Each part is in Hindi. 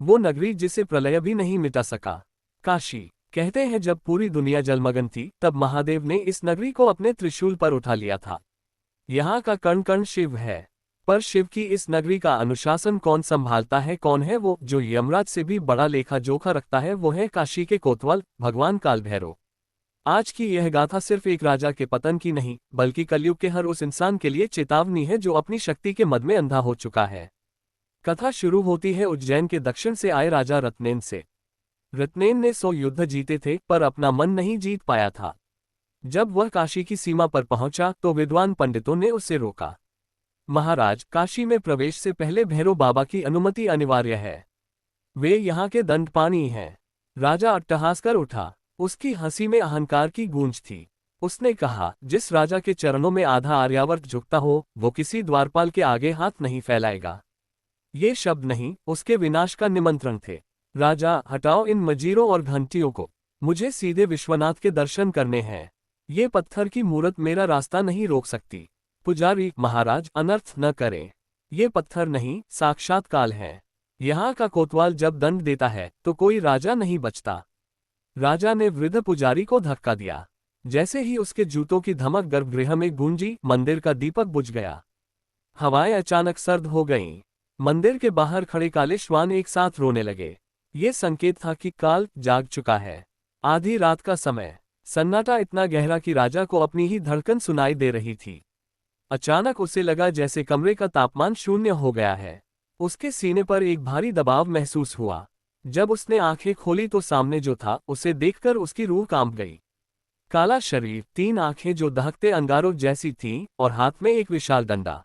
वो नगरी जिसे प्रलय भी नहीं मिटा सका। काशी। कहते हैं जब पूरी दुनिया जलमग्न थी तब महादेव ने इस नगरी को अपने त्रिशूल पर उठा लिया था। यहाँ का कण कण शिव है। पर शिव की इस नगरी का अनुशासन कौन संभालता है? कौन है वो जो यमराज से भी बड़ा लेखा जोखा रखता है? वो है काशी के कोतवाल भगवान काल भैरव। आज की यह गाथा सिर्फ एक राजा के पतन की नहीं, बल्कि कलयुग के हर उस इंसान के लिए चेतावनी है जो अपनी शक्ति के मद में अंधा हो चुका है। कथा शुरू होती है उज्जैन के दक्षिण से आए राजा रत्नेन से। रत्नेन ने 100 युद्ध जीते थे पर अपना मन नहीं जीत पाया था। जब वह काशी की सीमा पर पहुंचा तो विद्वान पंडितों ने उसे रोका। महाराज, काशी में प्रवेश से पहले भैरव बाबा की अनुमति अनिवार्य है। वे यहाँ के दंडपानी हैं। राजा अट्टहास कर उठा। उसकी हंसी में अहंकार की गूंज थी। उसने कहा, जिस राजा के चरणों में आधा आर्यावर्त झुकता हो वो किसी द्वारपाल के आगे हाथ नहीं फैलाएगा। ये शब्द नहीं, उसके विनाश का निमंत्रण थे। राजा, हटाओ इन मजीरों और घंटियों को। मुझे सीधे विश्वनाथ के दर्शन करने हैं। ये पत्थर की मूरत मेरा रास्ता नहीं रोक सकती। पुजारी, महाराज अनर्थ न करें। ये पत्थर नहीं, साक्षात काल है। यहाँ का कोतवाल जब दंड देता है तो कोई राजा नहीं बचता। राजा ने वृद्ध पुजारी को धक्का दिया। जैसे ही उसके जूतों की धमक गर्भगृह में गूंजी, मंदिर का दीपक बुझ गया। हवाएं अचानक सर्द हो गईं। मंदिर के बाहर खड़े काले श्वान एक साथ रोने लगे। ये संकेत था कि काल जाग चुका है। आधी रात का समय। सन्नाटा इतना गहरा कि राजा को अपनी ही धड़कन सुनाई दे रही थी। अचानक उसे लगा जैसे कमरे का तापमान शून्य हो गया है। उसके सीने पर एक भारी दबाव महसूस हुआ। जब उसने आंखें खोली तो सामने जो था उसे देखकर उसकी रूह कांप गई। काला शरीर, 3 आंखें जो दहकते अंगारों जैसी थीं और हाथ में एक विशाल डंडा।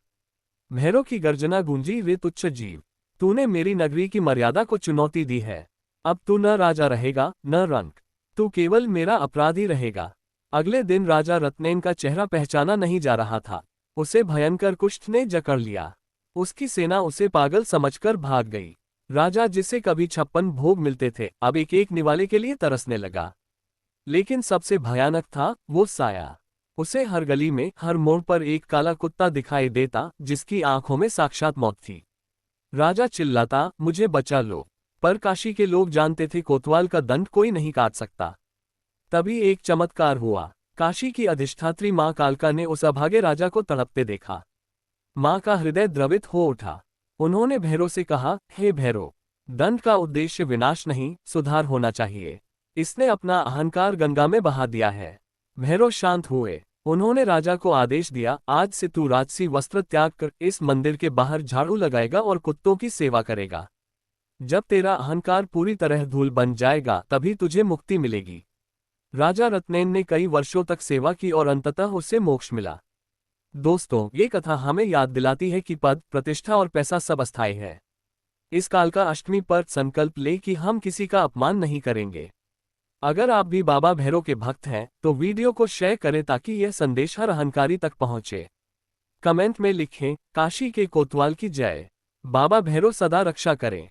भैरव की गर्जना गूंजी, वे तुच्छ जीव, तूने मेरी नगरी की मर्यादा को चुनौती दी है। अब तू न राजा रहेगा न रंक, तू केवल मेरा अपराधी रहेगा। अगले दिन राजा रत्नेन का चेहरा पहचाना नहीं जा रहा था। उसे भयंकर कुष्ठ ने जकड़ लिया। उसकी सेना उसे पागल समझकर भाग गई। राजा, जिसे कभी 56 भोग मिलते थे, अब एक एक निवाले के लिए तरसने लगा। लेकिन सबसे भयानक था वो साया। उसे हर गली में, हर मोड़ पर एक काला कुत्ता दिखाई देता जिसकी आंखों में साक्षात मौत थी। राजा चिल्लाता, मुझे बचा लो। पर काशी के लोग जानते थे कोतवाल का दंड कोई नहीं काट सकता। तभी एक चमत्कार हुआ। काशी की अधिष्ठात्री मां कालका ने उस अभागे राजा को तड़पते देखा। मां का हृदय द्रवित हो उठा। उन्होंने भैरव से कहा, हे भैरव, दंड का उद्देश्य विनाश नहीं, सुधार होना चाहिए। इसने अपना अहंकार गंगा में बहा दिया है। भैरव शांत हुए। उन्होंने राजा को आदेश दिया, आज से तू राजसी वस्त्र त्याग कर इस मंदिर के बाहर झाड़ू लगाएगा और कुत्तों की सेवा करेगा। जब तेरा अहंकार पूरी तरह धूल बन जाएगा तभी तुझे मुक्ति मिलेगी। राजा रत्नेन ने कई वर्षों तक सेवा की और अंततः उसे मोक्ष मिला। दोस्तों, ये कथा हमें याद दिलाती है कि पद, प्रतिष्ठा और पैसा सब अस्थायी है। इस कालका अष्टमी पर संकल्प ले कि हम किसी का अपमान नहीं करेंगे। अगर आप भी बाबा भैरव के भक्त हैं तो वीडियो को शेयर करें ताकि यह संदेश हर अहंकारी तक पहुंचे। कमेंट में लिखें, काशी के कोतवाल की जय। बाबा भैरव सदा रक्षा करें।